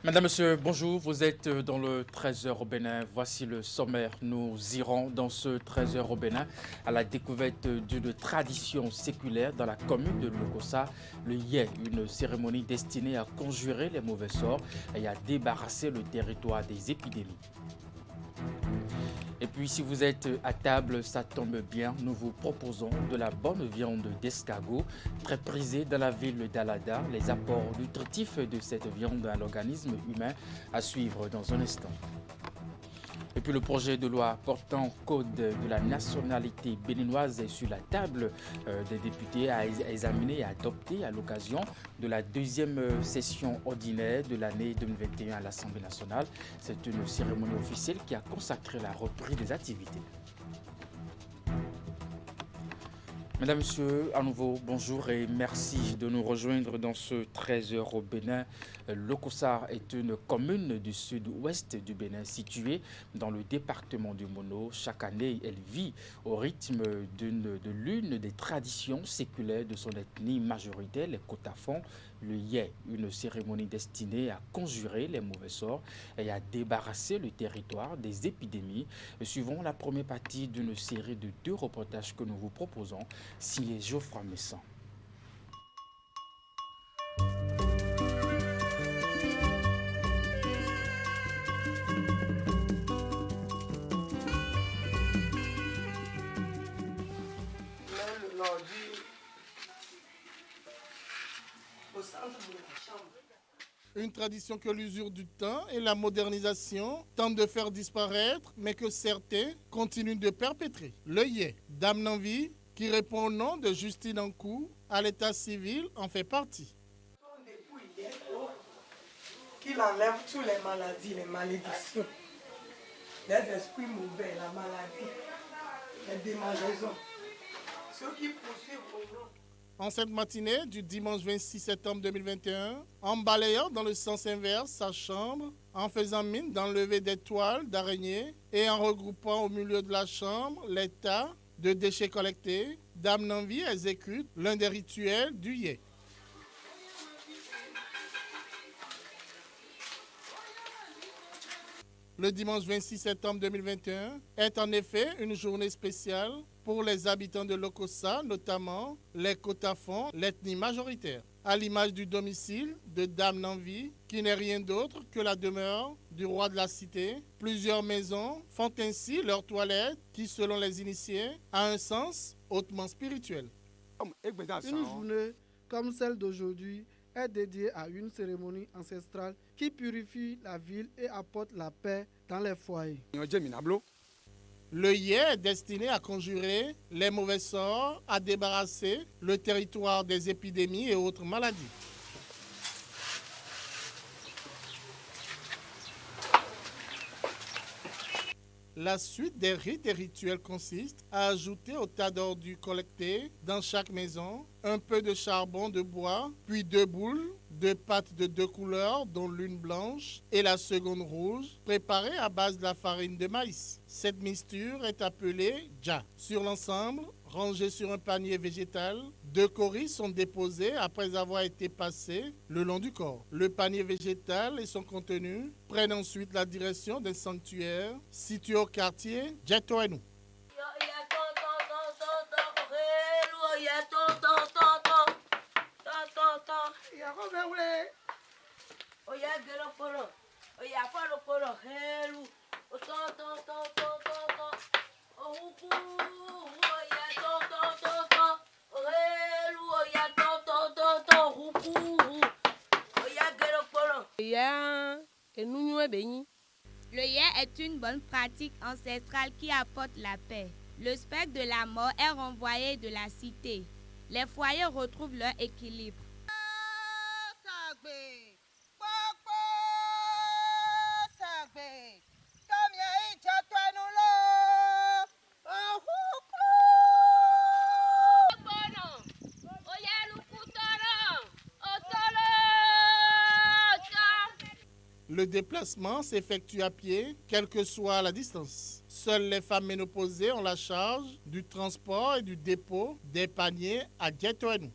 Madame, Monsieur, bonjour. Vous êtes dans le 13h au Bénin. Voici le sommaire. Nous irons dans ce 13h au Bénin à la découverte d'une tradition séculaire dans la commune de Lokossa, le Yé, une cérémonie destinée à conjurer les mauvais sorts et à débarrasser le territoire des épidémies. Et puis si vous êtes à table, ça tombe bien, nous vous proposons de la bonne viande d'escargot, très prisée dans la ville d'Alada. Les apports nutritifs de cette viande à l'organisme humain à suivre dans un instant. Et puis le projet de loi portant code de la nationalité béninoise est sur la table des députés à examiner et adopter à l'occasion de la deuxième session ordinaire de l'année 2021 à l'Assemblée nationale. C'est une cérémonie officielle qui a consacré la reprise des activités. Mesdames, Messieurs, à nouveau, bonjour et merci de nous rejoindre dans ce 13h au Bénin. Lokossa est une commune du sud-ouest du Bénin située dans le département du Mono. Chaque année, elle vit au rythme de l'une des traditions séculaires de son ethnie majoritaire, les Kotafon, le Yé, une cérémonie destinée à conjurer les mauvais sorts et à débarrasser le territoire des épidémies. Suivons la première partie d'une série de 2 reportages que nous vous proposons, signé Geoffroy Messan. Une tradition que l'usure du temps et la modernisation tentent de faire disparaître, mais que certains continuent de perpétrer. Le Yé, Dame Nanvi, qui répond au nom de Justine Ankou, à l'état civil, en fait partie. Qu'il enlève toutes les maladies, les malédictions, les esprits mauvais, la maladie, les démangeaisons. Ceux qui poursuivent au nom. En cette matinée du dimanche 26 septembre 2021, en balayant dans le sens inverse sa chambre, en faisant mine d'enlever des toiles d'araignée et en regroupant au milieu de la chambre les tas de déchets collectés, Dame Nanvi exécute l'un des rituels du Yé. Le dimanche 26 septembre 2021 est en effet une journée spéciale pour les habitants de Lokossa, notamment les Kotafon, l'ethnie majoritaire. À l'image du domicile de Dame Nanvi, qui n'est rien d'autre que la demeure du roi de la cité, plusieurs maisons font ainsi leur toilette qui, selon les initiés, a un sens hautement spirituel. Une journée comme celle d'aujourd'hui est dédiée à une cérémonie ancestrale qui purifie la ville et apporte la paix dans les foyers. Le Yé est destiné à conjurer les mauvais sorts, à débarrasser le territoire des épidémies et autres maladies. La suite des rites et rituels consiste à ajouter au tas d'ordures collectés dans chaque maison un peu de charbon de bois, puis 2 boules de pâte de 2 couleurs, dont l'une blanche et la seconde rouge, préparée à base de la farine de maïs. Cette mixture est appelée dja. Sur l'ensemble, rangé sur un panier végétal, 2 coris sont déposés après avoir été passés le long du corps. Le panier végétal et son contenu prennent ensuite la direction d'un sanctuaire situé au quartier Djetoenou. Le Yé est une bonne pratique ancestrale qui apporte la paix. Le spectre de la mort est renvoyé de la cité. Les foyers retrouvent leur équilibre. Le déplacement s'effectue à pied, quelle que soit la distance. Seules les femmes ménopausées ont la charge du transport et du dépôt des paniers à Djetoenou.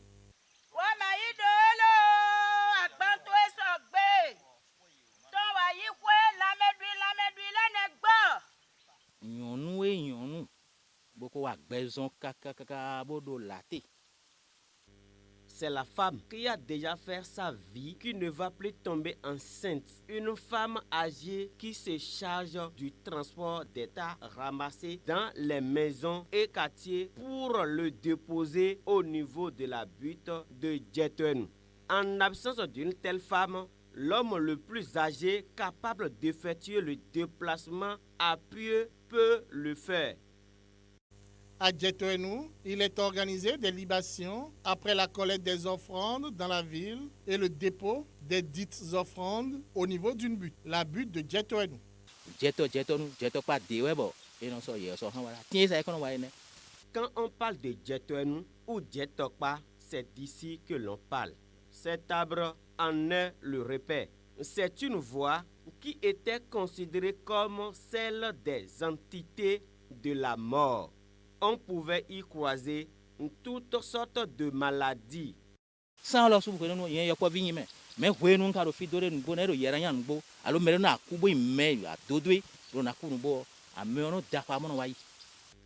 C'est la femme qui a déjà fait sa vie, qui ne va plus tomber enceinte. Une femme âgée qui se charge du transport d'État ramassé dans les maisons et quartiers pour le déposer au niveau de la butte de Djetouenou. En absence d'une telle femme, l'homme le plus âgé capable d'effectuer le déplacement à pied peut le faire. À Djetouenou, il est organisé des libations après la collecte des offrandes dans la ville et le dépôt des dites offrandes au niveau d'une butte, la butte de Djetouenou. Quand on parle de Djetouenou ou Djetokpa, c'est d'ici que l'on parle. Cet arbre en est le repère. C'est une voie qui était considérée comme celle des entités de la mort. On pouvait y croiser toutes sortes de maladies.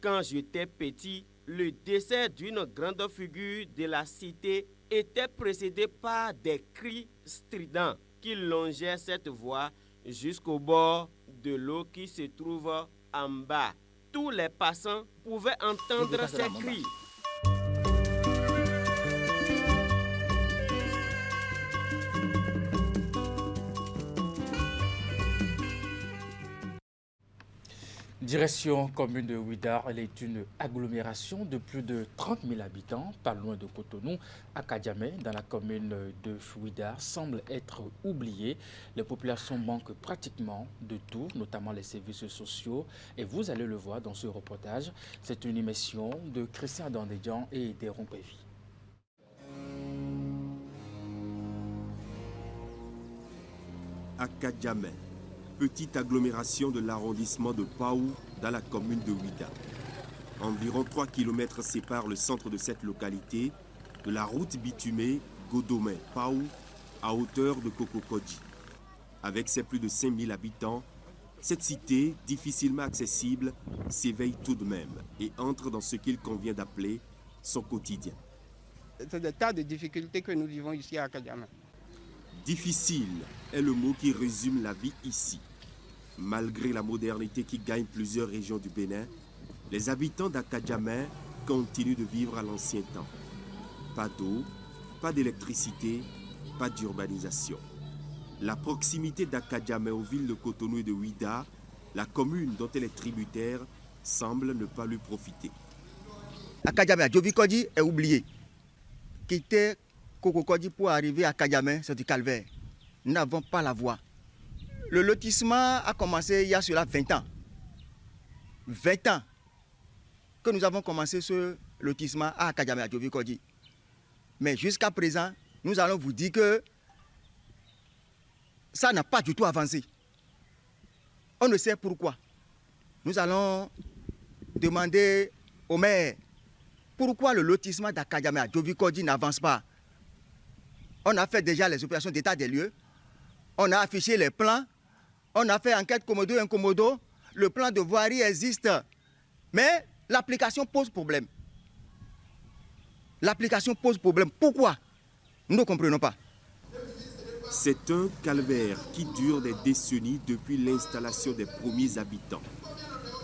Quand j'étais petit, le décès d'une grande figure de la cité était précédé par des cris stridents qui longeaient cette voie jusqu'au bord de l'eau qui se trouve en bas. Tous les passants pouvaient entendre ces cris. Direction commune de Ouida, elle est une agglomération de plus de 30 000 habitants, pas loin de Cotonou. Akadjamé, dans la commune de Ouida, semble être oubliée. Les populations manquent pratiquement de tout, notamment les services sociaux. Et vous allez le voir dans ce reportage. C'est une émission de Christian Dandédian et Deron Pévi. Akadjamé, petite agglomération de l'arrondissement de Paou dans la commune de Ouida. Environ 3 km séparent le centre de cette localité de la route bitumée Godomé-Paou à hauteur de Kokokodji. Avec ses plus de 5000 habitants, cette cité, difficilement accessible, s'éveille tout de même et entre dans ce qu'il convient d'appeler son quotidien. C'est des tas de difficultés que nous vivons ici à Akadjamé. Difficile est le mot qui résume la vie ici. Malgré la modernité qui gagne plusieurs régions du Bénin, les habitants d'Akadjamé continuent de vivre à l'ancien temps. Pas d'eau, pas d'électricité, pas d'urbanisation. La proximité d'Akadjamé aux villes de Cotonou et de Ouida, la commune dont elle est tributaire, semble ne pas lui profiter. Akadjamé à Djovikodji est oublié. Quitter Kokokodji pour arriver à Akadjamé, c'est du calvaire. Nous n'avons pas la voie. Le lotissement a commencé il y a cela 20 ans. 20 ans que nous avons commencé ce lotissement à Akadjamé à Djovikodji. Mais jusqu'à présent, nous allons vous dire que ça n'a pas du tout avancé. On ne sait pourquoi. Nous allons demander au maire pourquoi le lotissement d'Akadjamé à Djovikodji n'avance pas. On a fait déjà les opérations d'état des lieux. On a affiché les plans. On a fait enquête commodo-incommodo. Le plan de voirie existe. Mais l'application pose problème. L'application pose problème. Pourquoi? Nous ne comprenons pas. C'est un calvaire qui dure des décennies depuis l'installation des premiers habitants.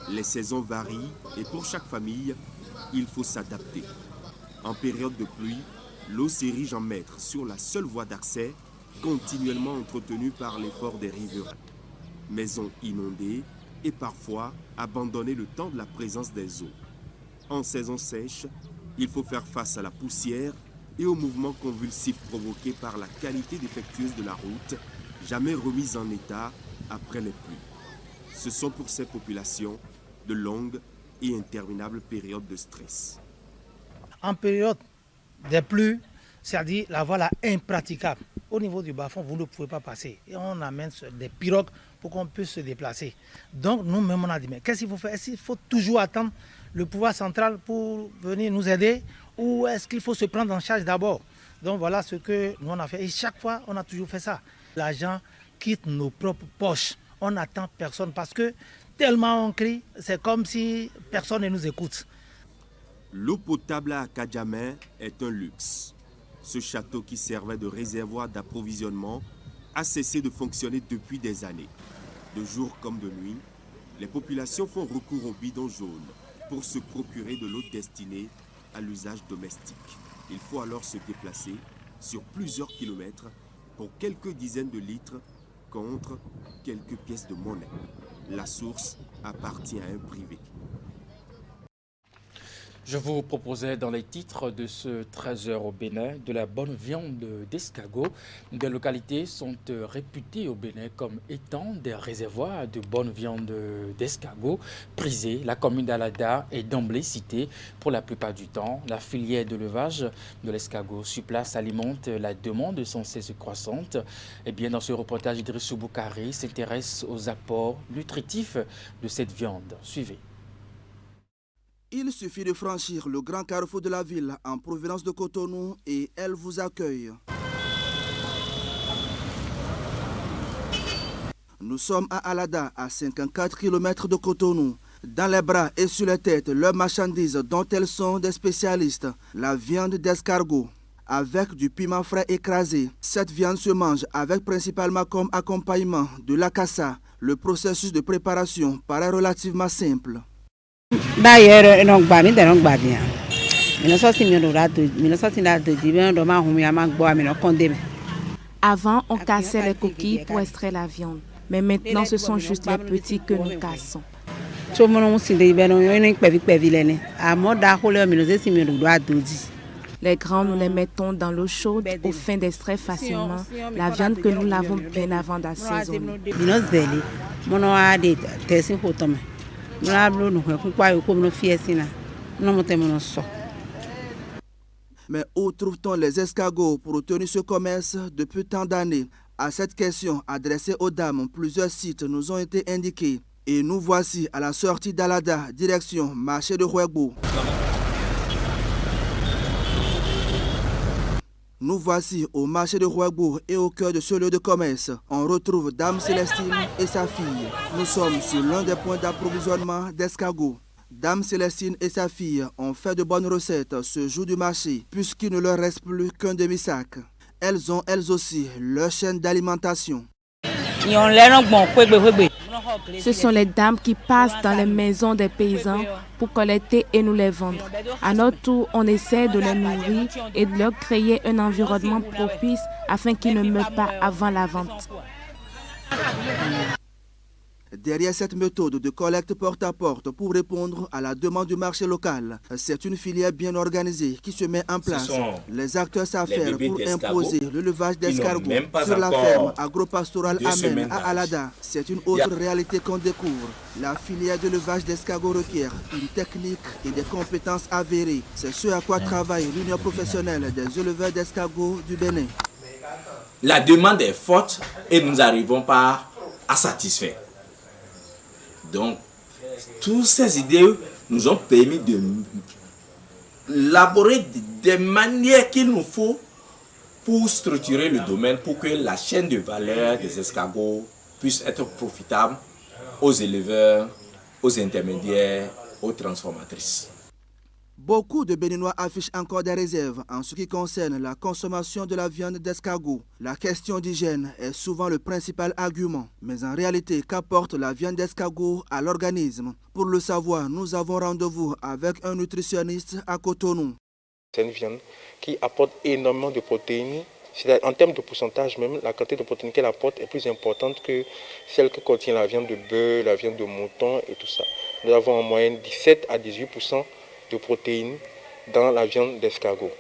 Les saisons varient et pour chaque famille, il faut s'adapter. En période de pluie, l'eau s'érige en maître sur la seule voie d'accès, continuellement entretenue par l'effort des riverains. Maisons inondées et parfois abandonnées le temps de la présence des eaux. En saison sèche, il faut faire face à la poussière et aux mouvements convulsifs provoqués par la qualité défectueuse de la route, jamais remise en état après les pluies. Ce sont pour ces populations de longues et interminables périodes de stress. En période des pluies, c'est-à-dire la voie là impraticable. Au niveau du bas-fond, vous ne pouvez pas passer. Et on amène des pirogues pour qu'on puisse se déplacer. Donc nous-mêmes, on a dit, mais qu'est-ce qu'il faut faire? Est-ce qu'il faut toujours attendre le pouvoir central pour venir nous aider? Ou est-ce qu'il faut se prendre en charge d'abord? Donc voilà ce que nous on a fait. Et chaque fois, on a toujours fait ça. L'argent quitte nos propres poches. On n'attend personne parce que tellement on crie, c'est comme si personne ne nous écoute. L'eau potable à Kadjamé est un luxe. Ce château qui servait de réservoir d'approvisionnement a cessé de fonctionner depuis des années. De jour comme de nuit, les populations font recours au bidon jaune pour se procurer de l'eau destinée à l'usage domestique. Il faut alors se déplacer sur plusieurs kilomètres pour quelques dizaines de litres contre quelques pièces de monnaie. La source appartient à un privé. Je vous proposais dans les titres de ce 13h au Bénin de la bonne viande d'escargot. Des localités sont réputées au Bénin comme étant des réservoirs de bonne viande d'escargot prisés. La commune d'Alada est d'emblée citée pour la plupart du temps. La filière d'élevage de l'escargot sur place alimente la demande sans cesse croissante. Et bien, dans ce reportage, Idrissou Boukari s'intéresse aux apports nutritifs de cette viande. Suivez. Il suffit de franchir le grand carrefour de la ville en provenance de Cotonou et elle vous accueille. Nous sommes à Alada, à 54 km de Cotonou. Dans les bras et sur les têtes, leurs marchandises dont elles sont des spécialistes, la viande d'escargot. Avec du piment frais écrasé, cette viande se mange avec principalement comme accompagnement de la cassa. Le processus de préparation paraît relativement simple. Avant, on cassait les coquilles pour extraire la viande. Mais maintenant, ce sont juste les petits que nous cassons. Les grands, nous les mettons dans l'eau chaude au fin d'extraire facilement la viande que nous lavons bien avant d'assaisonner. Mais où trouve-t-on les escargots pour obtenir ce commerce depuis tant d'années? À cette question adressée aux dames, plusieurs sites nous ont été indiqués. Et nous voici à la sortie d'Alada, direction marché de Huegbo. Nous voici au marché de Huegbo et au cœur de ce lieu de commerce. On retrouve Dame Célestine et sa fille. Nous sommes sur l'un des points d'approvisionnement d'escargots. Dame Célestine et sa fille ont fait de bonnes recettes ce jour du marché, puisqu'il ne leur reste plus qu'un demi-sac. Elles ont elles aussi leur chaîne d'alimentation. Ce sont les dames qui passent dans les maisons des paysans pour collecter et nous les vendre. À notre tour, on essaie de les nourrir et de leur créer un environnement propice afin qu'ils ne meurent pas avant la vente. Derrière cette méthode de collecte porte à porte pour répondre à la demande du marché local, c'est une filière bien organisée qui se met en place. Les acteurs savent faire pour imposer l'élevage d'escargots sur la ferme agropastorale Amen à Alada. C'est une autre réalité qu'on découvre. La filière d'élevage d'escargots requiert une technique et des compétences avérées. C'est ce à quoi travaille l'Union professionnelle des éleveurs d'escargots du Bénin. La demande est forte et nous n'arrivons pas à satisfaire. Donc, toutes ces idées nous ont permis d'élaborer des manières qu'il nous faut pour structurer le domaine, pour que la chaîne de valeur des escargots puisse être profitable aux éleveurs, aux intermédiaires, aux transformatrices. Beaucoup de Béninois affichent encore des réserves en ce qui concerne la consommation de la viande d'escargot. La question d'hygiène est souvent le principal argument. Mais en réalité, qu'apporte la viande d'escargot à l'organisme? Pour le savoir, nous avons rendez-vous avec un nutritionniste à Cotonou. C'est une viande qui apporte énormément de protéines. En termes de pourcentage même, la quantité de protéines qu'elle apporte est plus importante que celle que contient la viande de bœuf, la viande de mouton et tout ça. Nous avons en moyenne 17 à 18% de protéines dans la viande d'escargot.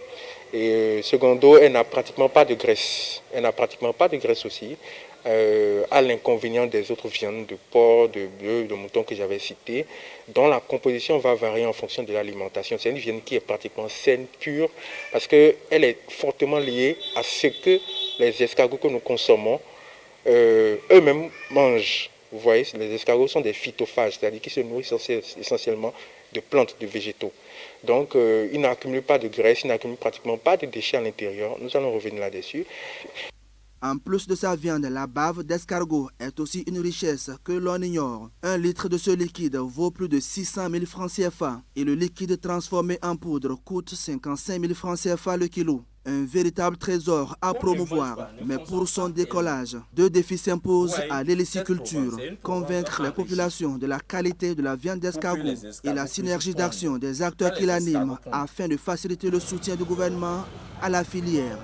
Et secondo, elle n'a pratiquement pas de graisse. Elle n'a pratiquement pas de graisse aussi, à l'inconvénient des autres viandes de porc, de bœuf, de mouton que j'avais citées, dont la composition va varier en fonction de l'alimentation. C'est une viande qui est pratiquement saine, pure, parce qu'elle est fortement liée à ce que les escargots que nous consommons eux-mêmes mangent. Vous voyez, les escargots sont des phytophages, c'est-à-dire qu'ils se nourrissent essentiellement de plantes, de végétaux. Donc, ils n'accumulent pas de graisse, ils n'accumulent pratiquement pas de déchets à l'intérieur. Nous allons revenir là-dessus. En plus de sa viande, la bave d'escargot est aussi une richesse que l'on ignore. 1 litre de ce liquide vaut plus de 600 000 francs CFA et le liquide transformé en poudre coûte 55 000 francs CFA le kilo. Un véritable trésor à promouvoir, mais pour son décollage, 2 défis s'imposent à l'héliciculture. Convaincre les populations de la qualité de la viande d'escargot et la synergie d'action des acteurs qui l'animent afin de faciliter le soutien du gouvernement à la filière.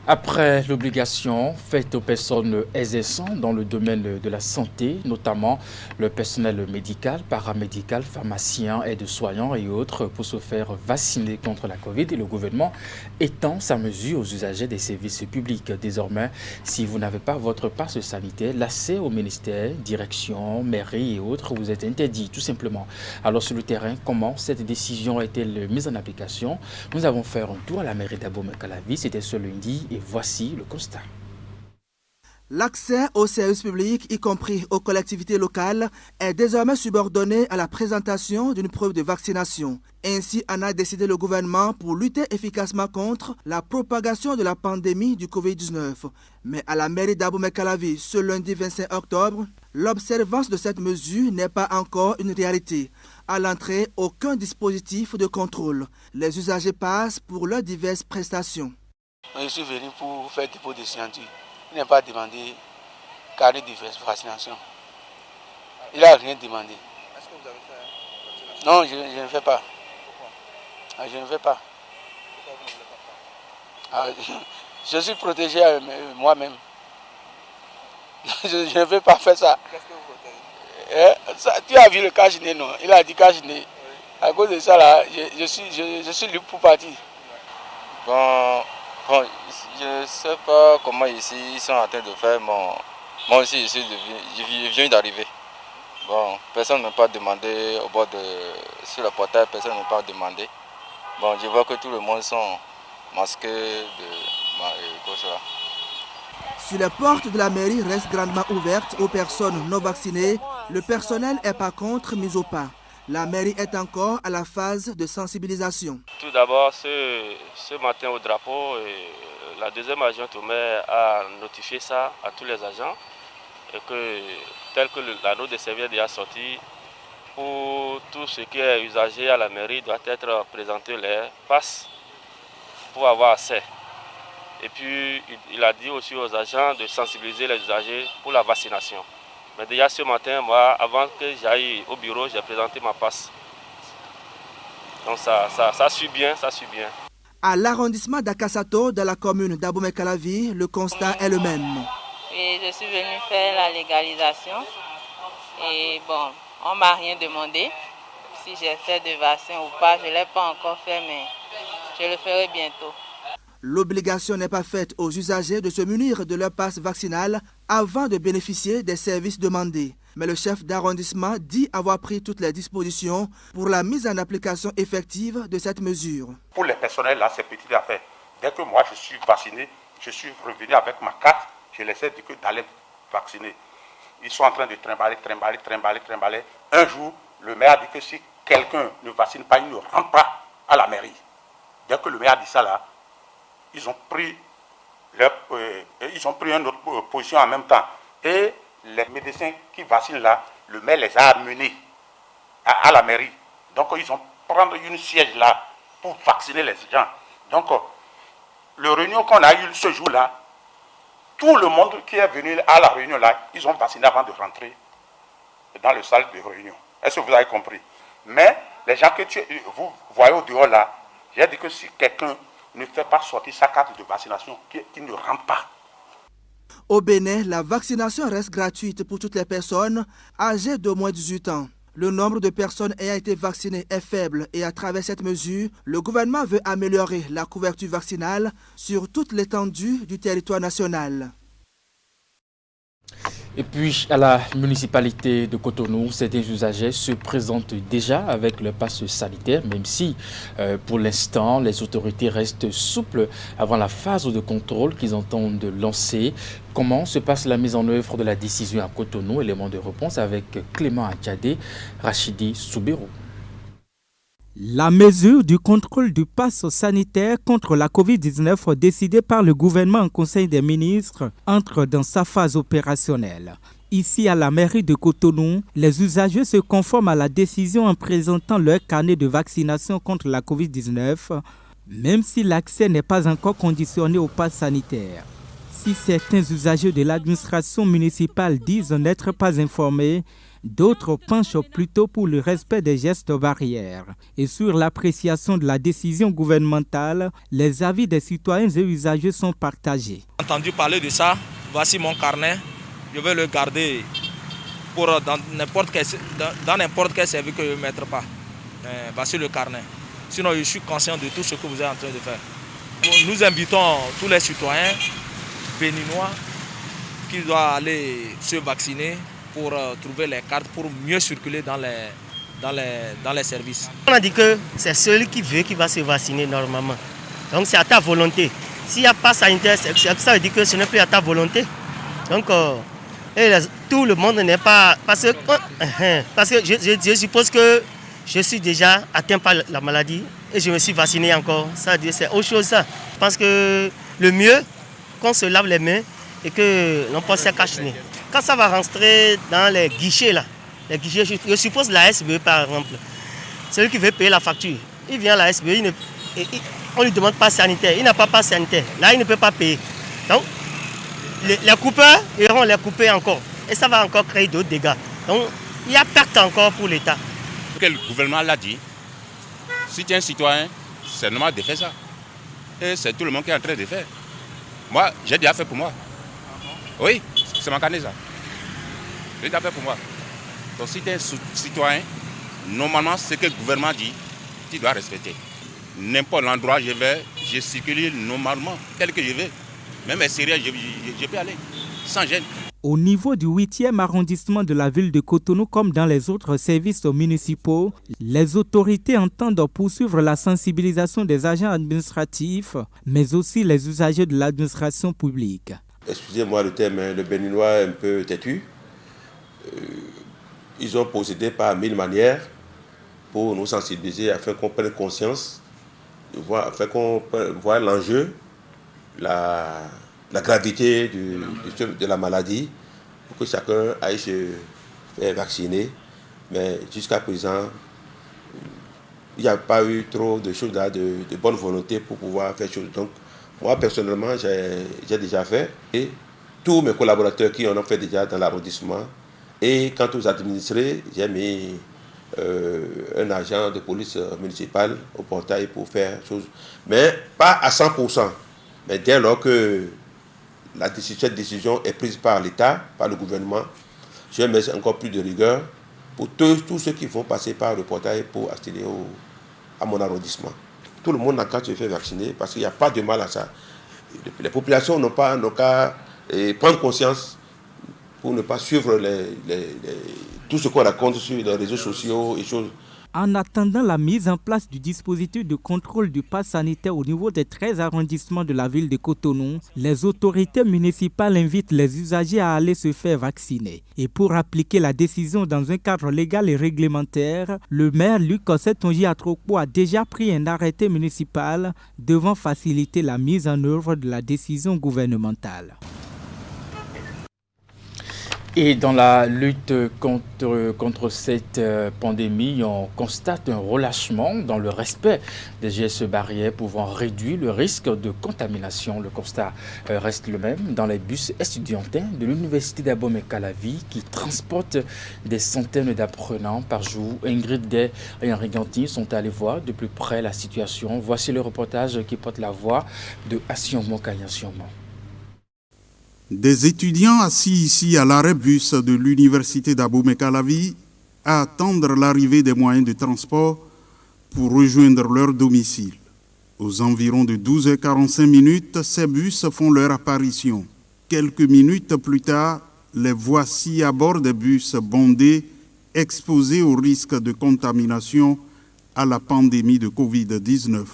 Après l'obligation faite aux personnes exerçant dans le domaine de la santé, notamment le personnel médical, paramédical, pharmacien, aides-soignants et autres, pour se faire vacciner contre la Covid, et le gouvernement étend sa mesure aux usagers des services publics. Désormais, si vous n'avez pas votre passe sanitaire, l'accès au ministère, direction, mairie et autres vous est interdit, tout simplement. Alors sur le terrain, comment cette décision est-elle mise en application? Nous avons fait un tour à la mairie d'Abomey-Calavi, c'était ce lundi. Et voici le constat. L'accès aux services publics, y compris aux collectivités locales, est désormais subordonné à la présentation d'une preuve de vaccination. Ainsi en a décidé le gouvernement pour lutter efficacement contre la propagation de la pandémie du Covid-19. Mais à la mairie d'Abomey-Calavi, ce lundi 25 octobre, l'observance de cette mesure n'est pas encore une réalité. À l'entrée, aucun dispositif de contrôle. Les usagers passent pour leurs diverses prestations. Je suis venu pour faire dépôt de signature. Il n'a pas demandé carnet de vaccination. Il n'a rien demandé. Est-ce que vous avez fait la vaccination? Non, je ne fais pas. Pourquoi? Je ne fais pas. Pourquoi vous ne le faites pas? Je suis protégé moi-même. Je ne vais pas faire ça. Qu'est-ce que vous protégez? Tu as vu le cache-nez, non? Il a dit cache-nez. Oui. À cause de ça, là, je suis libre pour partir. Bon, je ne sais pas comment ici ils sont en train de faire. Moi aussi, je viens d'arriver. Bon, personne ne m'a pas demandé au bord sur le portail, personne ne m'a pas demandé. Bon, je vois que tout le monde sont masqués comme ça. Si les portes de la mairie restent grandement ouvertes aux personnes non vaccinées, le personnel est par contre mis au pas. La mairie est encore à la phase de sensibilisation. Tout d'abord, ce matin au drapeau, la deuxième adjointe au maire a notifié ça à tous les agents et que tel que la note de service est déjà sortie, pour tout ce qui est usagé à la mairie doit être présenté les passes pour avoir accès. Et puis il a dit aussi aux agents de sensibiliser les usagers pour la vaccination. Mais déjà ce matin, moi, avant que j'aille au bureau, j'ai présenté ma passe. Donc ça suit bien, ça suit bien. À l'arrondissement d'Akasato, dans la commune d'Abomey-Calavi, le constat est le même. Et je suis venue faire la légalisation. Et bon, on ne m'a rien demandé. Si j'ai fait de vaccin ou pas, je ne l'ai pas encore fait, mais je le ferai bientôt. L'obligation n'est pas faite aux usagers de se munir de leur passe vaccinale avant de bénéficier des services demandés. Mais le chef d'arrondissement dit avoir pris toutes les dispositions pour la mise en application effective de cette mesure. Pour les personnels, là, c'est petite affaire. Dès que moi je suis vacciné, je suis revenu avec ma carte, je les ai dit d'aller vacciner. Ils sont en train de trimballer. Un jour, le maire a dit que si quelqu'un ne vaccine pas, il ne rentre pas à la mairie. Dès que le maire a dit ça là, ils ont pris une autre position en même temps. Et les médecins qui vaccinent là, le maire les a amenés à la mairie. Donc ils ont pris une siège là pour vacciner les gens. Donc le réunion qu'on a eu ce jour-là, tout le monde qui est venu à la réunion là, ils ont vacciné avant de rentrer dans le salle de réunion. Est-ce que vous avez compris? Mais les gens que vous voyez au dehors là, j'ai dit que si quelqu'un ne fait pas sortir sa carte de vaccination, qui ne rentre pas. Au Bénin, la vaccination reste gratuite pour toutes les personnes âgées d'au moins 18 ans. Le nombre de personnes ayant été vaccinées est faible et à travers cette mesure, le gouvernement veut améliorer la couverture vaccinale sur toute l'étendue du territoire national. Et puis, à la municipalité de Cotonou, certains usagers se présentent déjà avec le passe sanitaire, même si, pour l'instant, les autorités restent souples avant la phase de contrôle qu'ils entendent lancer. Comment se passe la mise en œuvre de la décision à Cotonou? Élément de réponse avec Clément Achadé, Rachidi Soubirou. La mesure du contrôle du pass sanitaire contre la Covid-19 décidée par le gouvernement en Conseil des ministres entre dans sa phase opérationnelle. Ici, à la mairie de Cotonou, les usagers se conforment à la décision en présentant leur carnet de vaccination contre la Covid-19, même si l'accès n'est pas encore conditionné au pass sanitaire. Si certains usagers de l'administration municipale disent n'être pas informés, d'autres penchent plutôt pour le respect des gestes barrières. Et sur l'appréciation de la décision gouvernementale, les avis des citoyens et usagers sont partagés. J'ai entendu parler de ça, voici mon carnet, je vais le garder pour dans n'importe quel service que je ne mettrai pas. Voici le carnet. Sinon, je suis conscient de tout ce que vous êtes en train de faire. Nous invitons tous les citoyens béninois qui doivent aller se vacciner pour trouver les cartes pour mieux circuler dans les services. On a dit que c'est celui qui veut qui va se vacciner normalement. Donc c'est à ta volonté. S'il n'y a pas sanitaire, ça veut dire que ce n'est plus à ta volonté. Donc tout le monde n'est pas... Parce que je suppose que je suis déjà atteint par la maladie et je me suis vacciné encore. Ça veut dire c'est autre chose ça. Je pense que le mieux, qu'on se lave les mains et que l'on passe sa cache-nez. Quand ça va rentrer dans les guichets là, je suppose la SBE par exemple, celui qui veut payer la facture, il vient à la SBE, on ne lui demande pas sanitaire, il n'a pas sanitaire, là il ne peut pas payer. Donc les coupeurs iront les couper encore et ça va encore créer d'autres dégâts. Donc il y a perte encore pour l'État. Le gouvernement l'a dit, si tu es un citoyen, c'est normal de faire ça. Et c'est tout le monde qui est en train de faire. Moi, j'ai déjà fait pour moi. Oui, c'est mon carnet ça. J'ai déjà fait pour moi. Donc si tu es citoyen, normalement, ce que le gouvernement dit, tu dois respecter. N'importe l'endroit où je vais, je circule normalement, tel que je veux. Même sérieux, je peux aller, sans gêne. Au niveau du 8e arrondissement de la ville de Cotonou, comme dans les autres services municipaux, les autorités entendent poursuivre la sensibilisation des agents administratifs, mais aussi les usagers de l'administration publique. Excusez-moi le terme, le béninois est un peu têtu. Ils ont procédé par 1000 manières pour nous sensibiliser afin qu'on prenne conscience, afin qu'on voit l'enjeu, la gravité de la maladie, pour que chacun aille se faire vacciner. Mais jusqu'à présent, il n'y a pas eu trop de choses là, de bonne volonté pour pouvoir faire choses. Donc, moi, personnellement, j'ai déjà fait. Et tous mes collaborateurs qui en ont fait déjà dans l'arrondissement. Et quant aux administrés, j'ai mis un agent de police municipale au portail pour faire choses. Mais pas à 100%. Mais dès lors que cette décision est prise par l'État, par le gouvernement, je vais mettre encore plus de rigueur pour tous ceux qui vont passer par le portail pour accéder à mon arrondissement. Tout le monde n'a qu'à se faire vacciner parce qu'il n'y a pas de mal à ça. Les populations n'ont qu'à prendre conscience pour ne pas suivre tout ce qu'on raconte sur les réseaux sociaux et choses. En attendant la mise en place du dispositif de contrôle du pass sanitaire au niveau des 13 arrondissements de la ville de Cotonou, les autorités municipales invitent les usagers à aller se faire vacciner. Et pour appliquer la décision dans un cadre légal et réglementaire, le maire Luc Ossetonji Atrokpo a déjà pris un arrêté municipal devant faciliter la mise en œuvre de la décision gouvernementale. Et dans la lutte contre cette pandémie, on constate un relâchement dans le respect des gestes barrières pouvant réduire le risque de contamination. Le constat reste le même dans les bus estudiantins de l'Université d'Abomey-Calavi qui transportent des centaines d'apprenants par jour. Ingrid Gay et Henri Ganti sont allés voir de plus près la situation. Voici le reportage qui porte la voix de Assiomo Kanyasiomo. Des étudiants assis ici à l'arrêt bus de l'Université d'Abomey-Calavi à attendre l'arrivée des moyens de transport pour rejoindre leur domicile. Aux environs de 12h45, ces bus font leur apparition. Quelques minutes plus tard, les voici à bord des bus bondés, exposés au risque de contamination à la pandémie de Covid-19.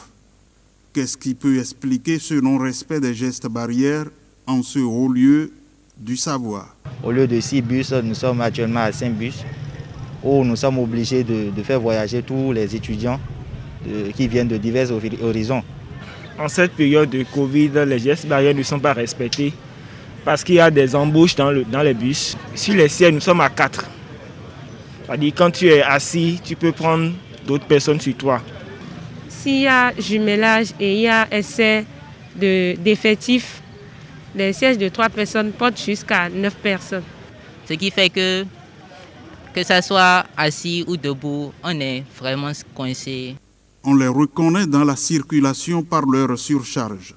Qu'est-ce qui peut expliquer ce non-respect des gestes barrières en ce haut lieu du savoir? Au lieu de 6 bus, nous sommes actuellement à 5 bus où nous sommes obligés de faire voyager tous les étudiants qui viennent de divers horizons. En cette période de Covid, les gestes barrières ne sont pas respectés parce qu'il y a des embauches dans les bus. Sur les sièges, nous sommes à 4. C'est-à-dire quand tu es assis, tu peux prendre d'autres personnes sur toi. S'il y a jumelage et il y a essai d'effectifs, les sièges de 3 personnes portent jusqu'à 9 personnes. Ce qui fait que ça soit assis ou debout, on est vraiment coincé. On les reconnaît dans la circulation par leur surcharge.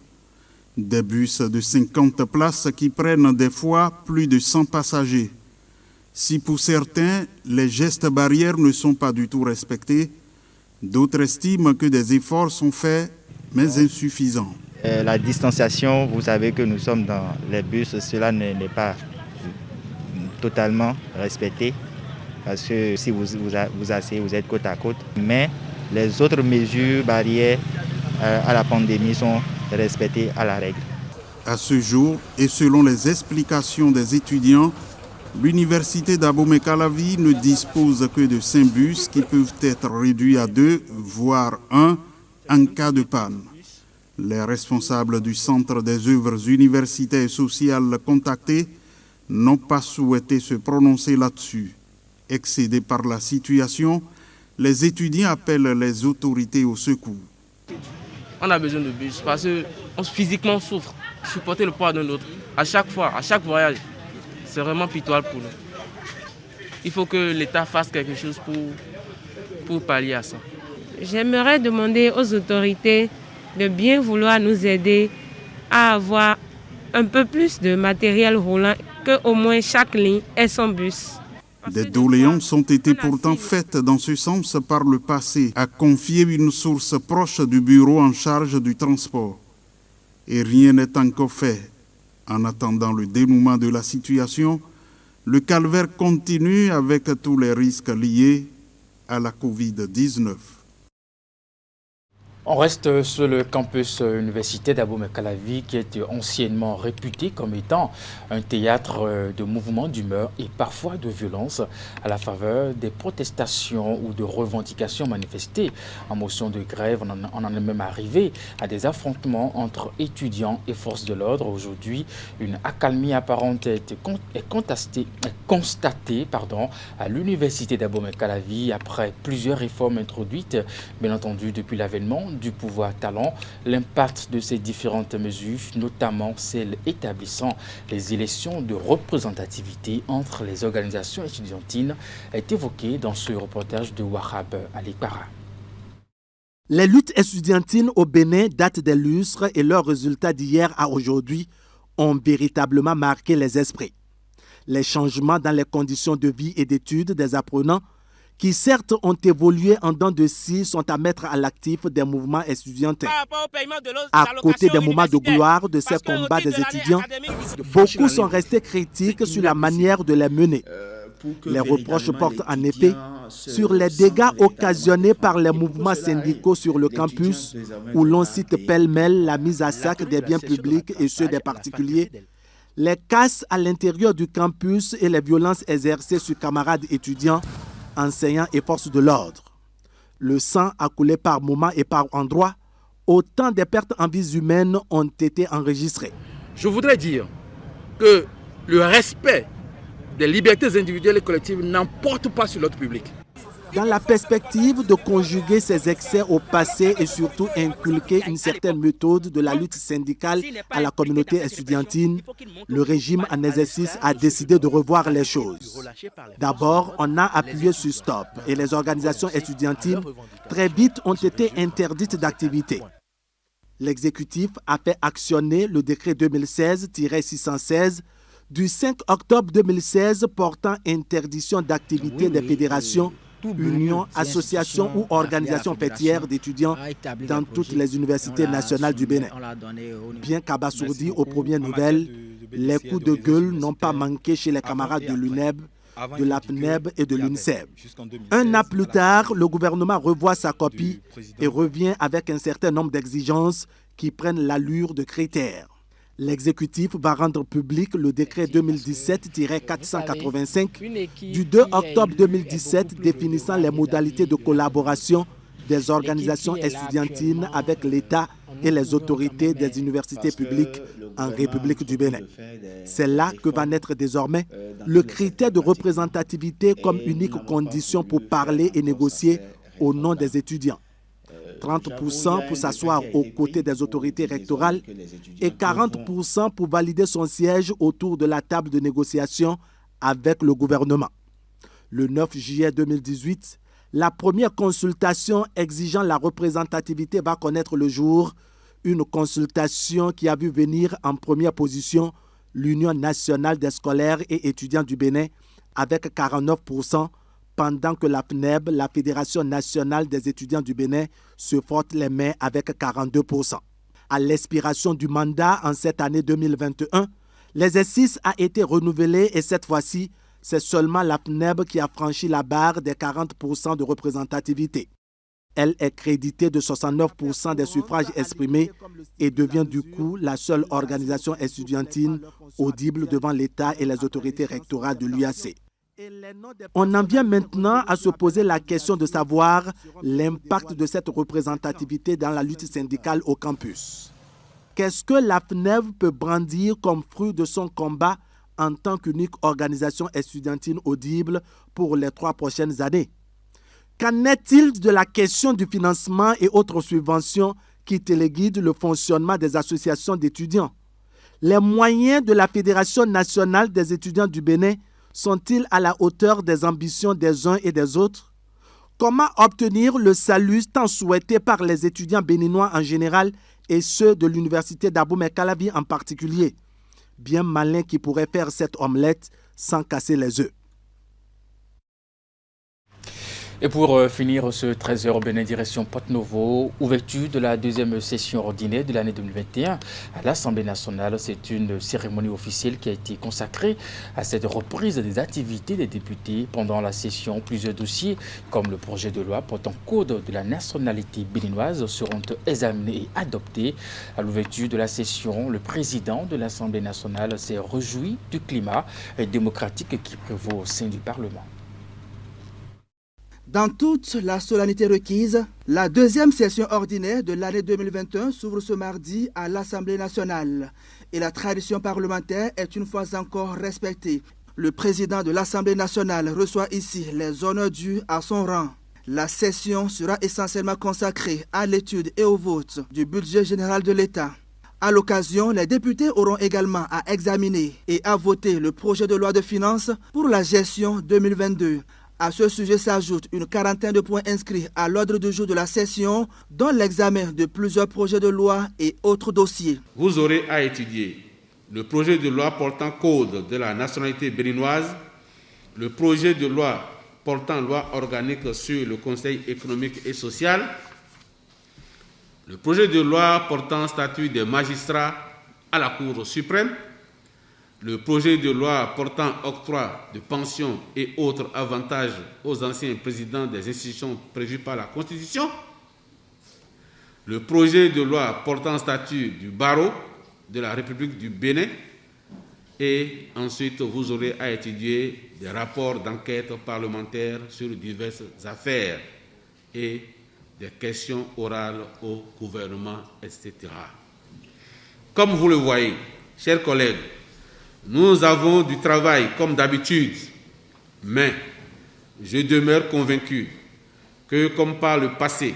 Des bus de 50 places qui prennent des fois plus de 100 passagers. Si pour certains, les gestes barrières ne sont pas du tout respectés, d'autres estiment que des efforts sont faits, mais insuffisants. La distanciation, vous savez que nous sommes dans les bus, cela n'est pas totalement respecté. Parce que si vous asseyez, vous êtes côte à côte. Mais les autres mesures barrières à la pandémie sont respectées à la règle. À ce jour, et selon les explications des étudiants, l'université d'Abomey-Calavi ne dispose que de 5 bus qui peuvent être réduits à 2, voire 1, en cas de panne. Les responsables du Centre des œuvres universitaires et sociales contactés n'ont pas souhaité se prononcer là-dessus. Excédés par la situation, les étudiants appellent les autorités au secours. On a besoin de bus parce que physiquement on souffre. Supporter le poids d'un autre, à chaque fois, à chaque voyage, c'est vraiment pitoyable pour nous. Il faut que l'État fasse quelque chose pour pallier à ça. J'aimerais demander aux autorités de bien vouloir nous aider à avoir un peu plus de matériel roulant, qu'au moins chaque ligne ait son bus. Des doléances ont été pourtant faites dans ce sens par le passé, a confié une source proche du bureau en charge du transport. Et rien n'est encore fait. En attendant le dénouement de la situation, le calvaire continue avec tous les risques liés à la Covid-19. On reste sur le campus universitaire d'Abomey-Calavi qui est anciennement réputé comme étant un théâtre de mouvements d'humeur et parfois de violence à la faveur des protestations ou de revendications manifestées en motion de grève. On en est même arrivé à des affrontements entre étudiants et forces de l'ordre. Aujourd'hui, une accalmie apparente est constatée à l'université d'Abomey-Calavi après plusieurs réformes introduites, bien entendu depuis l'avènement du pouvoir talent. L'impact de ces différentes mesures, notamment celles établissant les élections de représentativité entre les organisations étudiantines, est évoqué dans ce reportage de Wahab Alikpara. Les luttes estudiantines au Bénin datent des lustres et leurs résultats d'hier à aujourd'hui ont véritablement marqué les esprits. Les changements dans les conditions de vie et d'études des apprenants qui certes ont évolué en dents de scie sont à mettre à l'actif des mouvements estudiantins. À côté des moments de gloire de ces combats des étudiants, beaucoup sont restés critiques sur la manière de les mener. Les reproches portent en effet sur les dégâts occasionnés par les mouvements syndicaux sur le campus, où l'on cite pêle-mêle la mise à sac des biens publics et ceux des particuliers, les casses à l'intérieur du campus et les violences exercées sur camarades étudiants, enseignants et forces de l'ordre. Le sang a coulé par moments et par endroits. Autant de pertes en vies humaines ont été enregistrées. Je voudrais dire que le respect des libertés individuelles et collectives n'emporte pas sur l'ordre public. Dans la perspective de conjuguer ces excès au passé et surtout inculquer une certaine méthode de la lutte syndicale à la communauté estudiantine, le régime en exercice a décidé de revoir les choses. D'abord, on a appuyé sur stop et les organisations estudiantines très vite ont été interdites d'activité. L'exécutif a fait actionner le décret 2016-616 du 5 octobre 2016 portant interdiction d'activité des fédérations, unions, associations ou organisations fêtières d'étudiants dans toutes les universités nationales du Bénin. Bien qu'abasourdis aux premières nouvelles, les coups de gueule n'ont pas manqué chez les camarades de l'UNEB, de l'APNEB et de l'UNICEF. Un an plus tard, le gouvernement revoit sa copie et revient avec un certain nombre d'exigences qui prennent l'allure de critères. L'exécutif va rendre public le décret 2017-485 du 2 octobre 2017 définissant les modalités de collaboration des organisations estudiantines avec l'État et les autorités des universités publiques en République du Bénin. C'est là que va naître désormais le critère de représentativité comme unique condition pour parler et négocier au nom des étudiants. 30% pour s'asseoir aux côtés des autorités rectorales et 40% pour valider son siège autour de la table de négociation avec le gouvernement. Le 9 juillet 2018, la première consultation exigeant la représentativité va connaître le jour, une consultation qui a vu venir en première position l'Union nationale des scolaires et étudiants du Bénin avec 49%, pendant que la FNEB, la Fédération nationale des étudiants du Bénin, se frotte les mains avec 42%. À l'expiration du mandat en cette année 2021, l'exercice a été renouvelé et cette fois-ci, c'est seulement la FNEB qui a franchi la barre des 40% de représentativité. Elle est créditée de 69% des suffrages exprimés et devient du coup la seule organisation estudiantine audible devant l'État et les autorités rectorales de l'UAC. On en vient maintenant à se poser la question de savoir l'impact de cette représentativité dans la lutte syndicale au campus. Qu'est-ce que la FNEB peut brandir comme fruit de son combat en tant qu'unique organisation estudiantine audible pour les 3 prochaines années? Qu'en est-il de la question du financement et autres subventions qui téléguident le fonctionnement des associations d'étudiants? Les moyens de la Fédération nationale des étudiants du Bénin sont-ils à la hauteur des ambitions des uns et des autres? Comment obtenir le salut tant souhaité par les étudiants béninois en général et ceux de l'université d'Abomey-Calavi en particulier? Bien malin qui pourrait faire cette omelette sans casser les œufs. Et pour finir ce 13h au Bénin, direction Porte-Novo, ouverture de la deuxième session ordinaire de l'année 2021 à l'Assemblée nationale. C'est une cérémonie officielle qui a été consacrée à cette reprise des activités des députés. Pendant la session, plusieurs dossiers comme le projet de loi portant code de la nationalité béninoise seront examinés et adoptés. À l'ouverture de la session, le président de l'Assemblée nationale s'est réjoui du climat démocratique qui prévaut au sein du Parlement. Dans toute la solennité requise, la deuxième session ordinaire de l'année 2021 s'ouvre ce mardi à l'Assemblée nationale. Et la tradition parlementaire est une fois encore respectée. Le président de l'Assemblée nationale reçoit ici les honneurs dus à son rang. La session sera essentiellement consacrée à l'étude et au vote du budget général de l'État. À l'occasion, les députés auront également à examiner et à voter le projet de loi de finances pour la gestion 2022. À ce sujet s'ajoute une quarantaine de points inscrits à l'ordre du jour de la session, dont l'examen de plusieurs projets de loi et autres dossiers. Vous aurez à étudier le projet de loi portant code de la nationalité béninoise, le projet de loi portant loi organique sur le Conseil économique et social, le projet de loi portant statut des magistrats à la Cour suprême, le projet de loi portant octroi de pensions et autres avantages aux anciens présidents des institutions prévues par la Constitution, le projet de loi portant statut du barreau de la République du Bénin, et ensuite vous aurez à étudier des rapports d'enquête parlementaire sur diverses affaires et des questions orales au gouvernement, etc. Comme vous le voyez, chers collègues, nous avons du travail comme d'habitude, mais je demeure convaincu que, comme par le passé,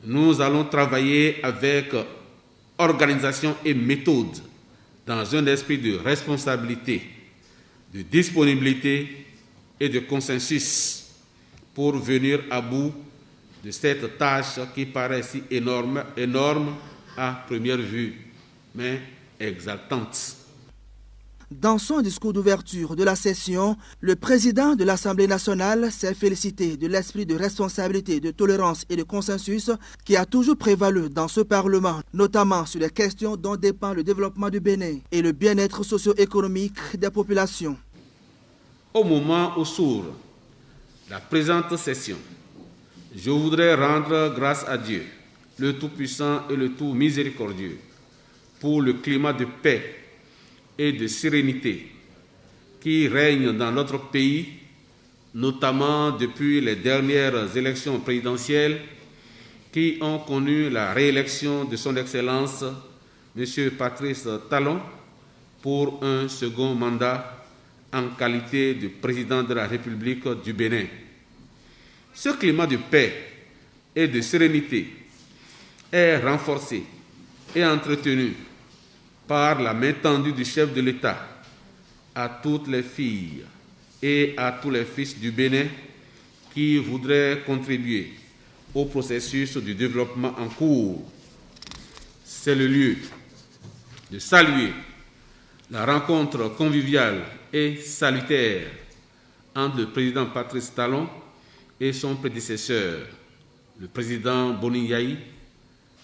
nous allons travailler avec organisation et méthode dans un esprit de responsabilité, de disponibilité et de consensus pour venir à bout de cette tâche qui paraît si énorme à première vue, mais exaltante. Dans son discours d'ouverture de la session, le président de l'Assemblée nationale s'est félicité de l'esprit de responsabilité, de tolérance et de consensus qui a toujours prévalu dans ce Parlement, notamment sur les questions dont dépend le développement du Bénin et le bien-être socio-économique des populations. Au moment où s'ouvre la présente session, je voudrais rendre grâce à Dieu, le Tout-Puissant et le Tout-Miséricordieux, pour le climat de paix et de sérénité qui règne dans notre pays, notamment depuis les dernières élections présidentielles qui ont connu la réélection de son Excellence, M. Patrice Talon, pour un second mandat en qualité de président de la République du Bénin. Ce climat de paix et de sérénité est renforcé et entretenu par la main tendue du chef de l'État à toutes les filles et à tous les fils du Bénin qui voudraient contribuer au processus du développement en cours. C'est le lieu de saluer la rencontre conviviale et salutaire entre le président Patrice Talon et son prédécesseur, le président Boni Yayi,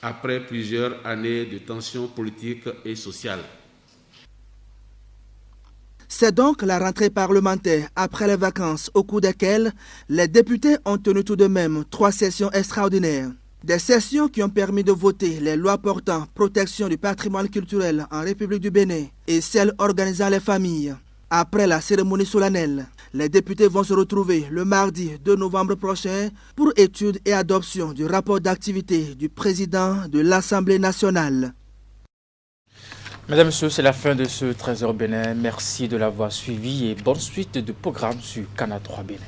après plusieurs années de tensions politiques et sociales. C'est donc la rentrée parlementaire après les vacances au cours desquelles les députés ont tenu tout de même 3 sessions extraordinaires. Des sessions qui ont permis de voter les lois portant protection du patrimoine culturel en République du Bénin et celles organisant les familles. Après la cérémonie solennelle, les députés vont se retrouver le mardi 2 novembre prochain pour étude et adoption du rapport d'activité du président de l'Assemblée nationale. Mesdames et messieurs, c'est la fin de ce 13h Bénin. Merci de l'avoir suivi et bonne suite de programme sur Canal 3 Bénin.